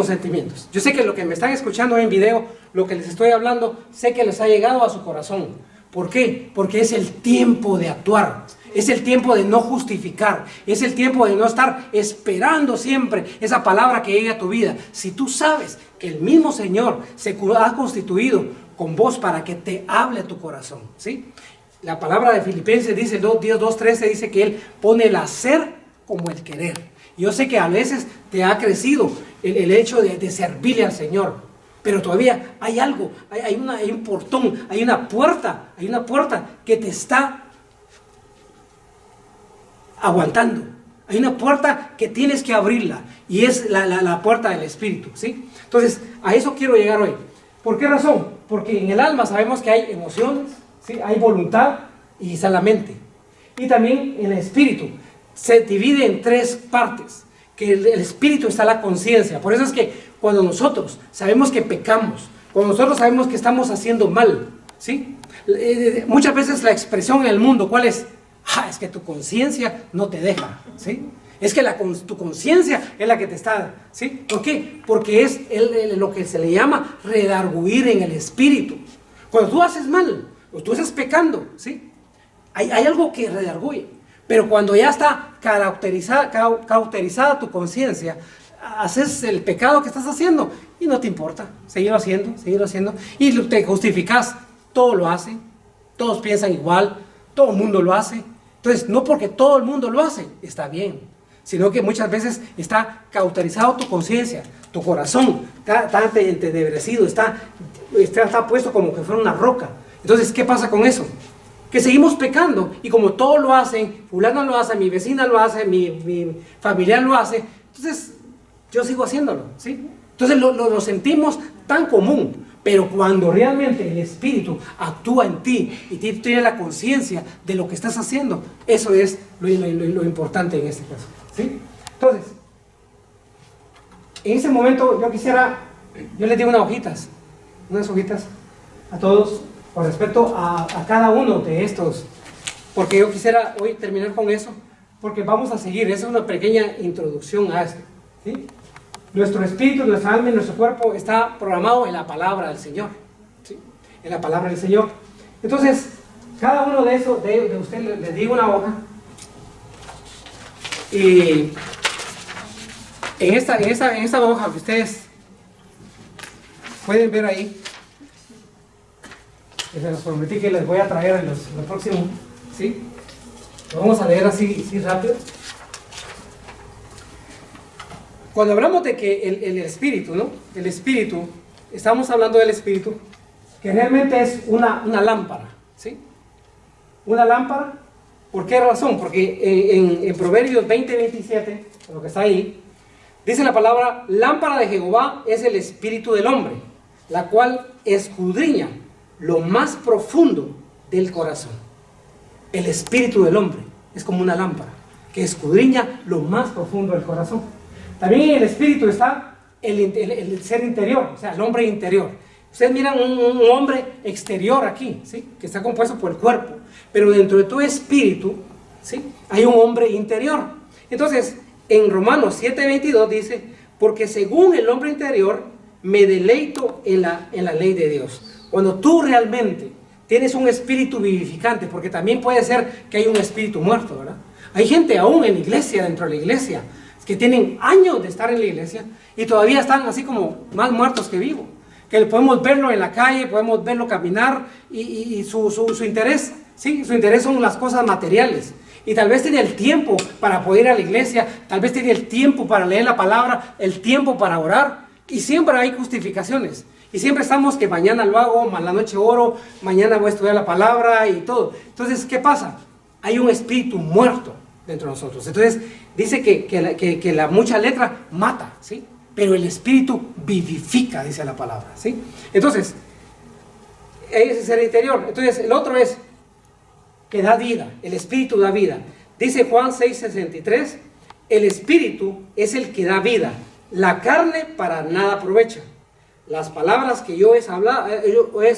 sentimientos. Yo sé que lo que me están escuchando en video, lo que les estoy hablando, sé que les ha llegado a su corazón. ¿Por qué? Porque es el tiempo de actuar. Es el tiempo de no justificar, es el tiempo de no estar esperando siempre esa palabra que llegue a tu vida. Si tú sabes que el mismo Señor se ha constituido con vos para que te hable a tu corazón, ¿sí? La palabra de Filipenses dice, Dios 2:13 dice que Él pone el hacer como el querer. Yo sé que a veces te ha crecido el hecho de servirle al Señor, pero todavía hay algo, hay un portón, hay una puerta que te está aguantando. Hay una puerta que tienes que abrirla y es la puerta del Espíritu, ¿sí? Entonces, a eso quiero llegar hoy. ¿Por qué razón? Porque en el alma sabemos que hay emociones, ¿sí? Hay voluntad y está la mente. Y también en el Espíritu se divide en tres partes, que el Espíritu está la conciencia. Por eso es que cuando nosotros sabemos que pecamos, cuando nosotros sabemos que estamos haciendo mal, ¿sí? Muchas veces la expresión en el mundo, ¿cuál es? Es que tu conciencia no te deja, ¿sí? Es que tu conciencia es la que te está, ¿sí? ¿Por qué? Porque es lo que se le llama redarguir en el espíritu. Cuando tú haces mal, o tú estás pecando, ¿sí? Hay algo que redarguye. Pero cuando ya está cauterizada tu conciencia, haces el pecado que estás haciendo y no te importa, seguirlo haciendo. Y te justificas, todo lo hace, todos piensan igual, todo el mundo lo hace. Entonces, no porque todo el mundo lo hace, está bien, sino que muchas veces está cauterizado tu conciencia, tu corazón, está entenebrecido, está puesto como que fuera una roca. Entonces, ¿qué pasa con eso? Que seguimos pecando y como todos lo hacen, fulano lo hace, mi vecina lo hace, mi familiar lo hace, entonces yo sigo haciéndolo, ¿sí? Entonces lo sentimos tan común. Pero cuando realmente el Espíritu actúa en ti y tú tienes la conciencia de lo que estás haciendo, eso es lo importante en este caso, ¿sí? Entonces, en ese momento yo les digo unas hojitas a todos con respecto a cada uno de estos, porque yo quisiera hoy terminar con eso, porque vamos a seguir, esa es una pequeña introducción a esto, ¿sí? Nuestro espíritu, nuestra alma y nuestro cuerpo está programado en la palabra del Señor, ¿sí? En la palabra del Señor. Entonces, cada uno de esos, de ustedes les digo una hoja, y en esta hoja que ustedes pueden ver ahí, que se los prometí que les voy a traer en lo próximo, ¿sí? Lo vamos a leer así rápido. Cuando hablamos de que el espíritu, ¿no? El espíritu, estamos hablando del espíritu, que realmente es una lámpara, ¿sí? Una lámpara ¿Por qué razón? Porque en Proverbios 20:27, lo que está ahí, dice la palabra: lámpara de Jehová es el espíritu del hombre, la cual escudriña lo más profundo del corazón. El espíritu del hombre es como una lámpara que escudriña lo más profundo del corazón. También en el espíritu está el ser interior, o sea, el hombre interior. Ustedes miran un hombre exterior aquí, ¿sí?, que está compuesto por el cuerpo, pero dentro de tu espíritu, ¿sí?, hay un hombre interior. Entonces, en Romanos 7:22 dice: porque según el hombre interior me deleito en la ley de Dios. Cuando tú realmente tienes un espíritu vivificante, porque también puede ser que hay un espíritu muerto, ¿verdad? Hay gente aún en la iglesia, dentro de la iglesia, que tienen años de estar en la iglesia y todavía están así como más muertos que vivos. Que podemos verlo en la calle, podemos verlo caminar y su interés, ¿sí?, su interés son las cosas materiales. Y tal vez tiene el tiempo para poder ir a la iglesia, tal vez tiene el tiempo para leer la palabra, el tiempo para orar, y siempre hay justificaciones. Y siempre estamos que mañana lo hago, la noche oro, mañana voy a estudiar la palabra y todo. Entonces, ¿qué pasa? Hay un espíritu muerto dentro de nosotros. Entonces, dice que la mucha letra mata, ¿sí?, pero el espíritu vivifica, dice la palabra, ¿sí? Entonces, ese es el interior. Entonces, el otro es que da vida, el espíritu da vida. Dice Juan 6:63, el espíritu es el que da vida, la carne para nada aprovecha. Las palabras que yo he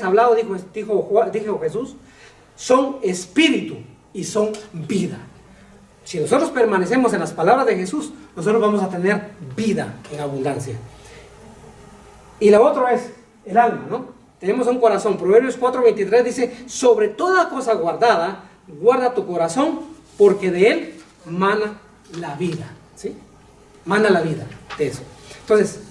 hablado, dijo Jesús, son espíritu y son vida. Si nosotros permanecemos en las palabras de Jesús, nosotros vamos a tener vida en abundancia. Y lo otro es el alma, ¿no? Tenemos un corazón. Proverbios 4:23 dice: sobre toda cosa guardada, guarda tu corazón, porque de él mana la vida, ¿sí? Mana la vida de eso. Entonces,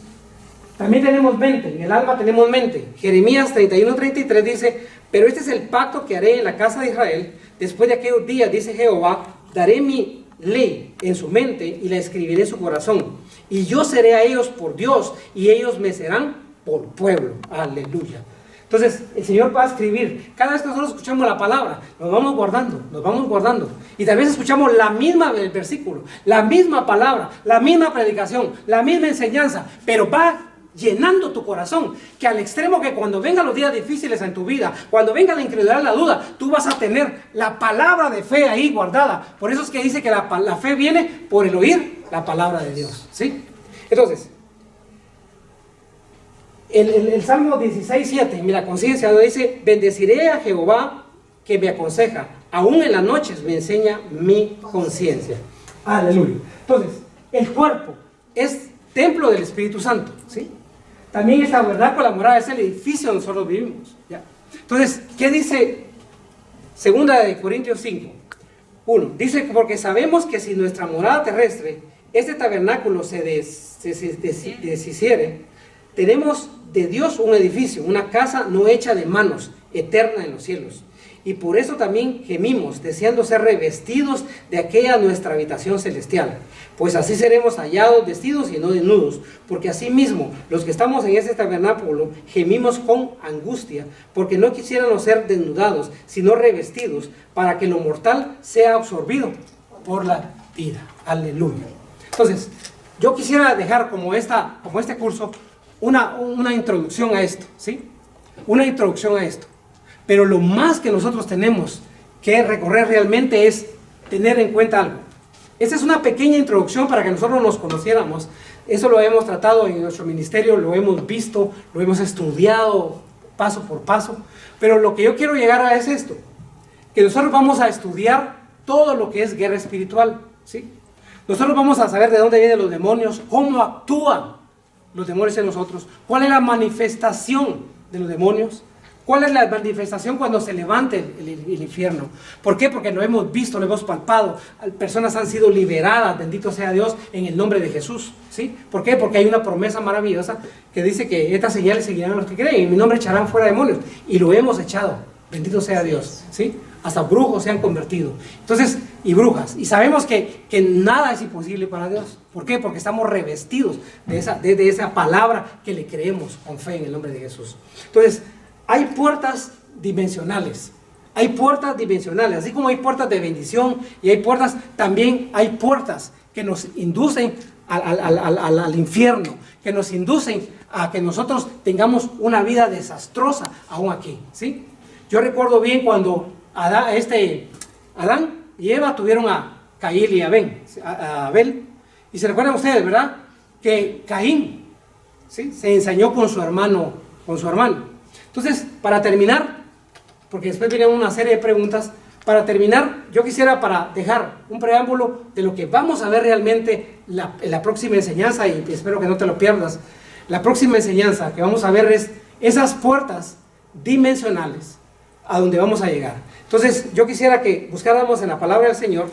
también tenemos mente, en el alma tenemos mente. Jeremías 31:33 dice: pero este es el pacto que haré en la casa de Israel, después de aquellos días, dice Jehová, daré mi ley en su mente y la escribiré en su corazón. Y yo seré a ellos por Dios y ellos me serán por pueblo. Aleluya. Entonces, el Señor va a escribir. Cada vez que nosotros escuchamos la palabra, nos vamos guardando. Y tal vez escuchamos la misma versículo, la misma palabra, la misma predicación, la misma enseñanza, pero va llenando tu corazón, que al extremo que cuando vengan los días difíciles en tu vida, cuando venga la incredulidad, la duda, tú vas a tener la palabra de fe ahí guardada. Por eso es que dice que la fe viene por el oír la palabra de Dios, ¿sí? Entonces, el Salmo 16:7, mira, conciencia, dice: bendeciré a Jehová que me aconseja, aún en las noches me enseña mi conciencia. Aleluya. Entonces, el cuerpo es templo del Espíritu Santo, ¿sí? También esta verdad con la morada es el edificio donde nosotros vivimos, ¿ya? Entonces, ¿qué dice 2 de Corintios 5:1? Dice: porque sabemos que si nuestra morada terrestre, este tabernáculo se deshiciere, tenemos de Dios un edificio, una casa no hecha de manos, eterna en los cielos. Y por eso también gemimos, deseando ser revestidos de aquella nuestra habitación celestial. Pues así seremos hallados vestidos y no desnudos. Porque asimismo, los que estamos en este tabernáculo, gemimos con angustia, porque no quisiéramos ser desnudados, sino revestidos, para que lo mortal sea absorbido por la vida. Aleluya. Entonces, yo quisiera dejar como este curso una introducción a esto, ¿sí? Una introducción a esto. Pero lo más que nosotros tenemos que recorrer realmente es tener en cuenta algo. Esta es una pequeña introducción para que nosotros nos conociéramos. Eso lo hemos tratado en nuestro ministerio, lo hemos visto, lo hemos estudiado paso por paso. Pero lo que yo quiero llegar a es esto, que nosotros vamos a estudiar todo lo que es guerra espiritual, ¿sí? Nosotros vamos a saber de dónde vienen los demonios, cómo actúan los demonios en nosotros, cuál es la manifestación de los demonios. ¿Cuál es la manifestación cuando se levante el infierno? ¿Por qué? Porque lo hemos visto, lo hemos palpado. Personas han sido liberadas, bendito sea Dios, en el nombre de Jesús, ¿sí? ¿Por qué? Porque hay una promesa maravillosa que dice que estas señales seguirán a los que creen. En mi nombre echarán fuera demonios. Y lo hemos echado, bendito sea Dios, ¿sí? Hasta brujos se han convertido. Entonces, y brujas. Y sabemos que nada es imposible para Dios. ¿Por qué? Porque estamos revestidos de esa palabra que le creemos con fe en el nombre de Jesús. Entonces, hay puertas dimensionales, hay puertas dimensionales, así como hay puertas de bendición y hay puertas, también hay puertas que nos inducen al infierno, que nos inducen a que nosotros tengamos una vida desastrosa aún aquí, ¿sí? Yo recuerdo bien cuando Adán y Eva tuvieron a Caín y a Abel, y se recuerdan ustedes, ¿verdad? Que Caín, ¿sí?, se ensañó con su hermano. Entonces, para terminar, porque después viene una serie de preguntas, para terminar, yo quisiera, para dejar un preámbulo de lo que vamos a ver realmente la próxima enseñanza, y espero que no te lo pierdas. La próxima enseñanza que vamos a ver es esas puertas dimensionales a donde vamos a llegar. Entonces, yo quisiera que buscáramos en la palabra del Señor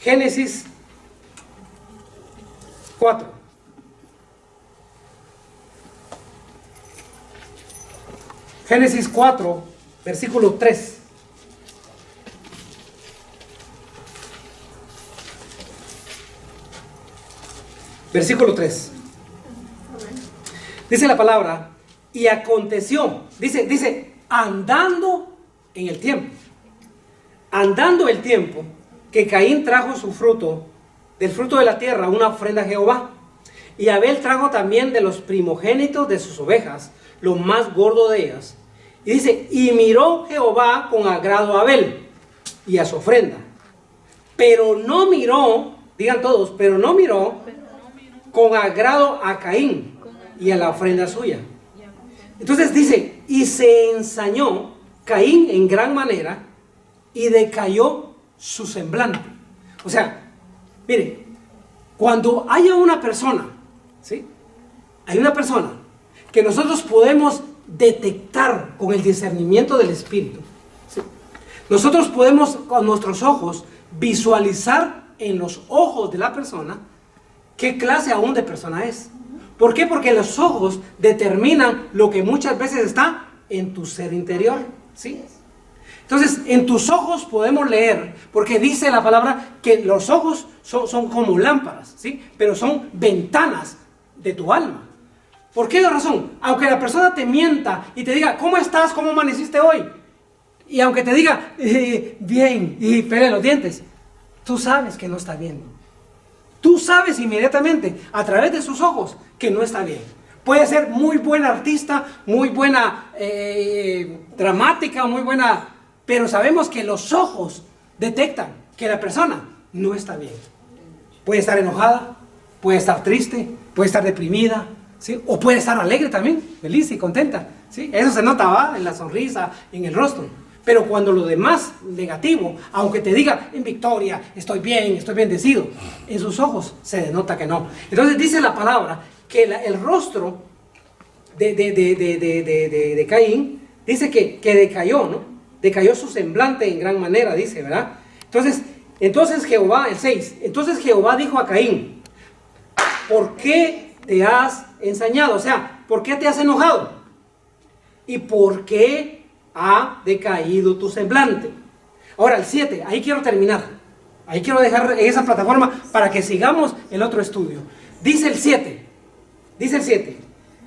Génesis 4. Génesis 4, versículo 3. Versículo 3. Dice la palabra, y aconteció, dice, andando en el tiempo. Andando el tiempo, que Caín trajo su fruto, del fruto de la tierra, una ofrenda a Jehová. Y Abel trajo también de los primogénitos de sus ovejas, lo más gordo de ellas. Y dice, y miró Jehová con agrado a Abel y a su ofrenda. Pero no miró, digan todos, pero no miró con agrado a Caín y a la ofrenda suya. Entonces dice, y se ensañó Caín en gran manera y decayó su semblante. O sea, mire, cuando haya una persona, ¿sí?, hay una persona que nosotros podemos detectar con el discernimiento del Espíritu, ¿sí? Nosotros podemos con nuestros ojos visualizar en los ojos de la persona qué clase aún de persona es. ¿Por qué? Porque los ojos determinan lo que muchas veces está en tu ser interior, ¿sí? Entonces, en tus ojos podemos leer, porque dice la palabra que los ojos son como lámparas, ¿sí?, pero son ventanas de tu alma. ¿Por qué razón? Aunque la persona te mienta y te diga, ¿cómo estás? ¿Cómo amaneciste hoy? Y aunque te diga, bien, y pele los dientes, tú sabes que no está bien. Tú sabes inmediatamente, a través de sus ojos, que no está bien. Puede ser muy buena artista, muy buena dramática, muy buena, pero sabemos que los ojos detectan que la persona no está bien. Puede estar enojada, puede estar triste, puede estar deprimida, ¿sí?, o puede estar alegre también, feliz y contenta, ¿sí? Eso se nota, ¿va?, en la sonrisa, en el rostro. Pero cuando lo demás negativo, aunque te diga en victoria, estoy bien, estoy bendecido, en sus ojos se denota que no. Entonces dice la palabra que el rostro de Caín dice que decayó, ¿no? Decayó su semblante en gran manera, dice, ¿verdad? Entonces Jehová, el 6, entonces Jehová dijo a Caín, ¿por qué te has ensañado? O sea, ¿por qué te has enojado? ¿Y por qué ha decaído tu semblante? Ahora el 7, ahí quiero terminar. Ahí quiero dejar esa plataforma para que sigamos el otro estudio. Dice el 7,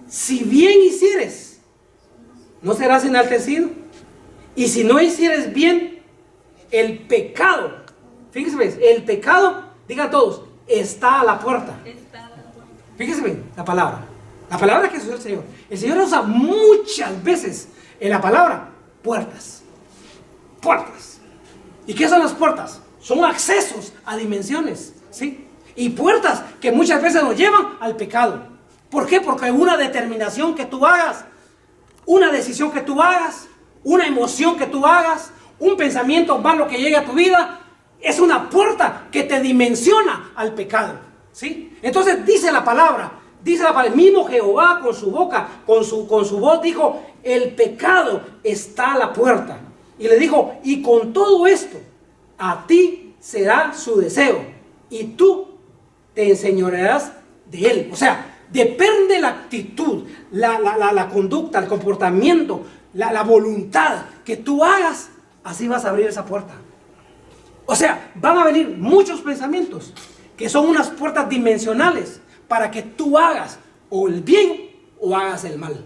si bien hicieres, no serás enaltecido. Y si no hicieres bien, el pecado, fíjense, el pecado, digan todos, está a la puerta. Fíjense bien, la palabra que usó el Señor. El Señor usa muchas veces en la palabra puertas. ¿Y qué son las puertas? Son accesos a dimensiones, ¿sí? Y puertas que muchas veces nos llevan al pecado. ¿Por qué? Porque una determinación que tú hagas, una decisión que tú hagas, una emoción que tú hagas, un pensamiento malo que llegue a tu vida, es una puerta que te dimensiona al pecado, ¿sí? Entonces dice la palabra, mismo Jehová con su boca, con su voz dijo, el pecado está a la puerta. Y le dijo, y con todo esto, a ti será su deseo, y tú te enseñorearás de él. O sea, depende la actitud, la conducta, el comportamiento, la voluntad que tú hagas, así vas a abrir esa puerta. O sea, van a venir muchos pensamientos que son unas puertas dimensionales para que tú hagas o el bien o hagas el mal.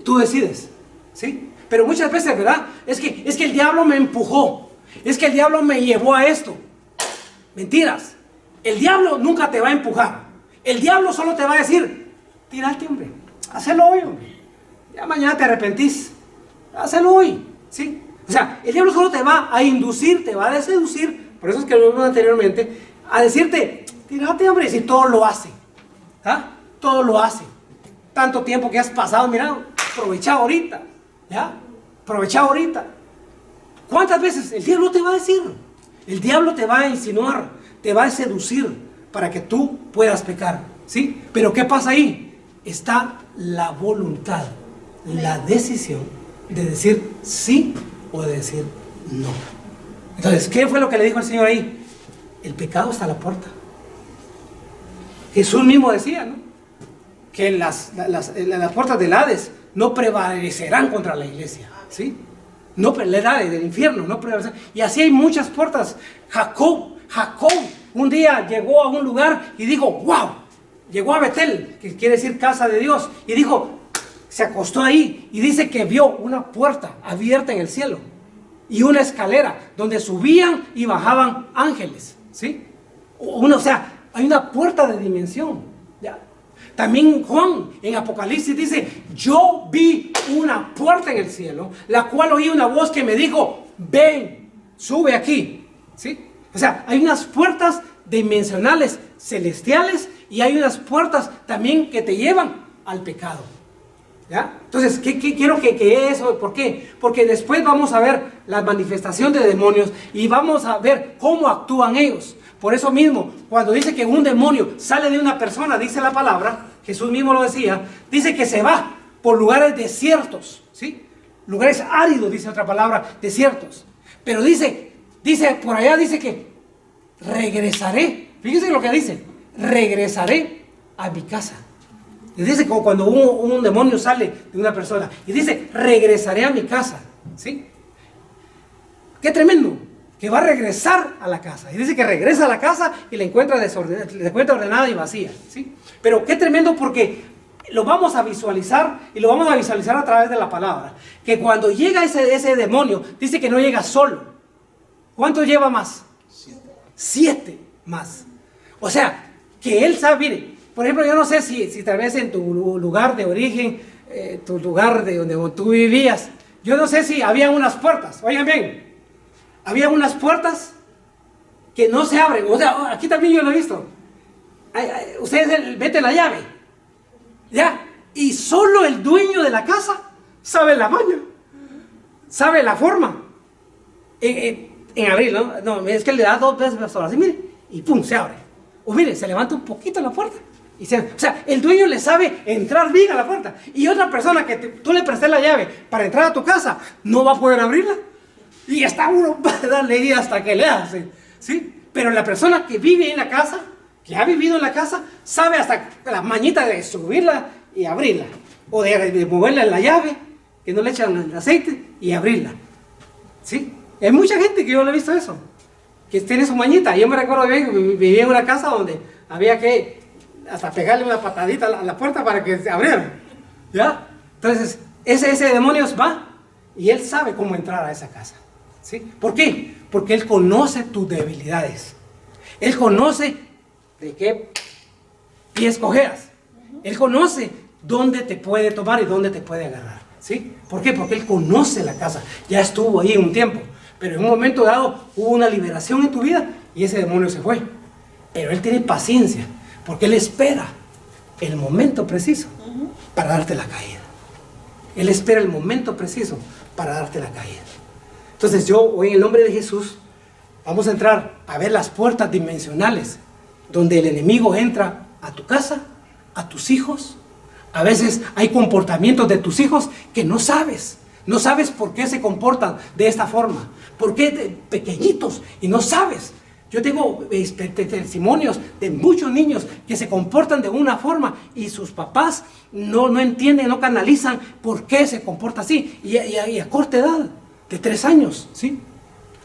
Tú decides, ¿sí? Pero muchas veces, ¿verdad? Es que el diablo me empujó. Es que el diablo me llevó a esto. Mentiras. El diablo nunca te va a empujar. El diablo solo te va a decir, tírate, hombre. Hazlo hoy, hombre. Ya mañana te arrepentís. Hazlo hoy. ¿Sí? O sea, el diablo solo te va a inducir, te va a seducir. Por eso es que lo vimos anteriormente. A decirte, tírate, hombre. Si todo lo hace. ¿Ah? Todo lo hace. Tanto tiempo que has pasado, mira, aprovecha ahorita. ¿Ya? Aprovecha ahorita. ¿Cuántas veces el diablo te va a decir? El diablo te va a insinuar, te va a seducir para que tú puedas pecar. ¿Sí? Pero ¿qué pasa ahí? Está la voluntad, la decisión de decir sí o de decir no. Entonces, ¿qué fue lo que le dijo el Señor ahí? El pecado está a la puerta. Jesús mismo decía, ¿no?, que las puertas del Hades no prevalecerán contra la iglesia, ¿sí? No, el Hades del infierno no prevalecerán. Y así hay muchas puertas. Jacob un día llegó a un lugar y dijo, wow, llegó a Betel, que quiere decir casa de Dios, y dijo, se acostó ahí y dice que vio una puerta abierta en el cielo y una escalera donde subían y bajaban ángeles, ¿sí? O sea, hay una puerta de dimensión, ¿ya? También Juan en Apocalipsis dice, yo vi una puerta en el cielo, la cual oí una voz que me dijo, ven, sube aquí, ¿sí? O sea, hay unas puertas dimensionales celestiales y hay unas puertas también que te llevan al pecado, ¿ya? Entonces, ¿qué quiero que eso? ¿Por qué? Porque después vamos a ver la manifestación de demonios y vamos a ver cómo actúan ellos. Por eso mismo, cuando dice que un demonio sale de una persona, dice la palabra, Jesús mismo lo decía, dice que se va por lugares desiertos, ¿sí? Lugares áridos, dice otra palabra, desiertos. Pero dice por allá, dice que regresaré. Fíjense lo que dice, regresaré a mi casa. Y dice como cuando un demonio sale de una persona y dice, regresaré a mi casa, ¿sí? Qué tremendo, que va a regresar a la casa. Y dice que regresa a la casa y la encuentra desordenada, la encuentra ordenada y vacía, ¿sí? Pero qué tremendo, porque lo vamos a visualizar y lo vamos a visualizar a través de la palabra. Que cuando llega ese demonio, dice que no llega solo. ¿Cuánto lleva más? 7 más. O sea, que él sabe, mire, por ejemplo, yo no sé si tal vez en tu lugar de origen, tu lugar de donde tú vivías, yo no sé si había unas puertas, oigan bien, había unas puertas que no se abren. O sea, aquí también yo lo he visto. Ustedes meten la llave, ¿ya? Y solo el dueño de la casa sabe la maña, sabe la forma en abrirlo. No, es que le da 2 veces así, mire, y pum, se abre. O mire, se levanta un poquito la puerta. O sea, el dueño le sabe entrar bien a la puerta. Y otra persona que tú le prestes la llave para entrar a tu casa, no va a poder abrirla. Y está uno para darle ahí hasta que le hace, ¿sí? Pero la persona que vive en la casa, que ha vivido en la casa, sabe hasta la mañita de subirla y abrirla. O de moverla en la llave, que no le echan el aceite, y abrirla, ¿sí? Hay mucha gente que yo le he visto eso, que tiene su mañita. Yo me recuerdo bien, vivía en una casa donde había que hasta pegarle una patadita a la puerta para que se abriera, ¿ya? Entonces, ese demonio va y él sabe cómo entrar a esa casa, ¿sí? ¿Por qué? Porque él conoce tus debilidades. Él conoce de qué pies cojeas. Él conoce dónde te puede tomar y dónde te puede agarrar, ¿sí? ¿Por qué? Porque él conoce la casa. Ya estuvo ahí un tiempo. Pero en un momento dado hubo una liberación en tu vida y ese demonio se fue. Pero él tiene paciencia, porque él espera el momento preciso para darte la caída. Él espera el momento preciso para darte la caída. Entonces yo, hoy en el nombre de Jesús, vamos a entrar a ver las puertas dimensionales donde el enemigo entra a tu casa, a tus hijos. A veces hay comportamientos de tus hijos que no sabes. No sabes por qué se comportan de esta forma. ¿Por qué pequeñitos? Y no sabes. Yo tengo testimonios de muchos niños que se comportan de una forma y sus papás no entienden, no canalizan por qué se comporta así. Y a corta edad, de 3 años, ¿sí?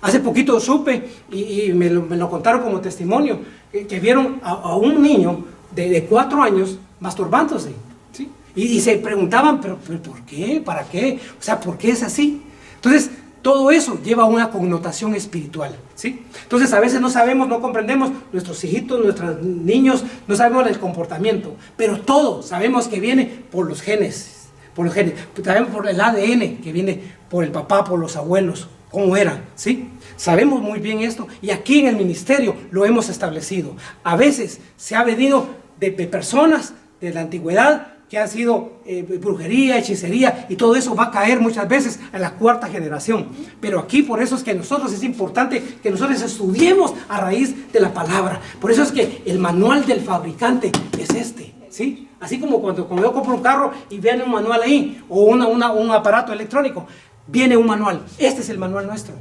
Hace poquito supe y me lo contaron como testimonio, que vieron a un niño de 4 años masturbándose, ¿sí? Y se preguntaban, ¿pero por qué? ¿Para qué? O sea, ¿por qué es así? Entonces, todo eso lleva una connotación espiritual, ¿sí? Entonces, a veces no sabemos, no comprendemos, nuestros hijitos, nuestros niños, no sabemos el comportamiento, pero todo sabemos que viene por los genes, también por el ADN, que viene por el papá, por los abuelos, cómo eran, ¿sí? Sabemos muy bien esto, y aquí en el ministerio lo hemos establecido. A veces se ha venido de personas de la antigüedad, que ha sido brujería, hechicería, y todo eso va a caer muchas veces a la cuarta generación. Pero aquí por eso es que nosotros es importante que nosotros estudiemos a raíz de la palabra. Por eso es que el manual del fabricante es este, ¿sí? Así como cuando yo compro un carro y viene un manual ahí, o un aparato electrónico, viene un manual. Este es el manual nuestro.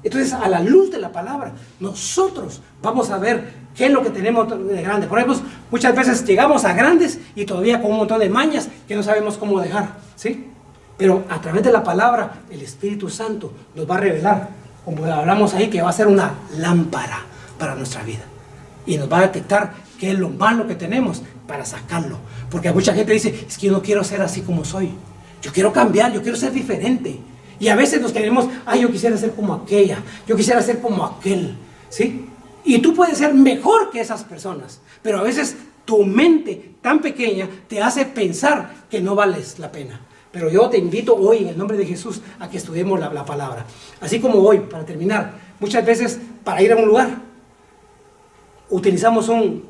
Entonces, a la luz de la palabra, nosotros vamos a ver qué es lo que tenemos de grande. Por ejemplo, muchas veces llegamos a grandes y todavía con un montón de mañas que no sabemos cómo dejar, ¿sí? Pero a través de la palabra, el Espíritu Santo nos va a revelar, como hablamos ahí, que va a ser una lámpara para nuestra vida. Y nos va a detectar qué es lo malo que tenemos para sacarlo. Porque mucha gente dice, es que yo no quiero ser así como soy. Yo quiero cambiar, yo quiero ser diferente. Y a veces nos queremos, yo quisiera ser como aquella, yo quisiera ser como aquel, ¿sí? Y tú puedes ser mejor que esas personas, pero a veces tu mente tan pequeña te hace pensar que no vales la pena. Pero yo te invito hoy, en el nombre de Jesús, a que estudiemos la palabra. Así como hoy, para terminar, muchas veces para ir a un lugar, utilizamos un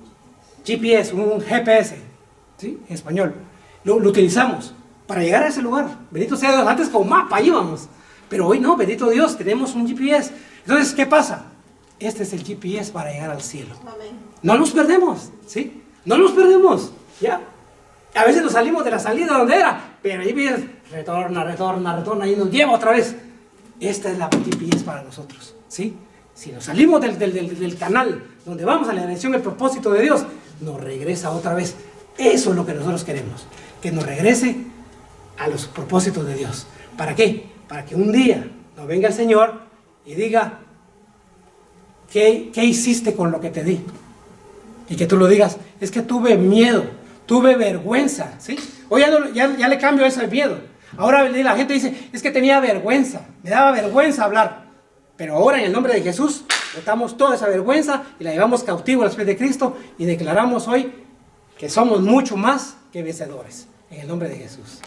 GPS, un GPS, ¿sí? En español. Lo utilizamos para llegar a ese lugar. Bendito sea Dios, antes con mapa íbamos, pero hoy no, bendito Dios, tenemos un GPS. Entonces, ¿qué pasa? Este es el GPS para llegar al cielo. Amén. No nos perdemos, ¿sí? No nos perdemos, ¿ya? A veces nos salimos de la salida donde era, pero ahí vienes, retorna, y nos lleva otra vez. Esta es la GPS para nosotros, ¿sí? Si nos salimos del canal donde vamos a la dirección, el propósito de Dios, nos regresa otra vez. Eso es lo que nosotros queremos, que nos regrese a los propósitos de Dios. ¿Para qué? Para que un día nos venga el Señor y diga, ¿qué hiciste con lo que te di? Y que tú lo digas, es que tuve miedo, tuve vergüenza, ¿sí? Hoy ya le cambio ese miedo. Ahora la gente dice, es que tenía vergüenza, me daba vergüenza hablar. Pero ahora en el nombre de Jesús, botamos toda esa vergüenza y la llevamos cautivo a los pies de Cristo y declaramos hoy que somos mucho más que vencedores. En el nombre de Jesús.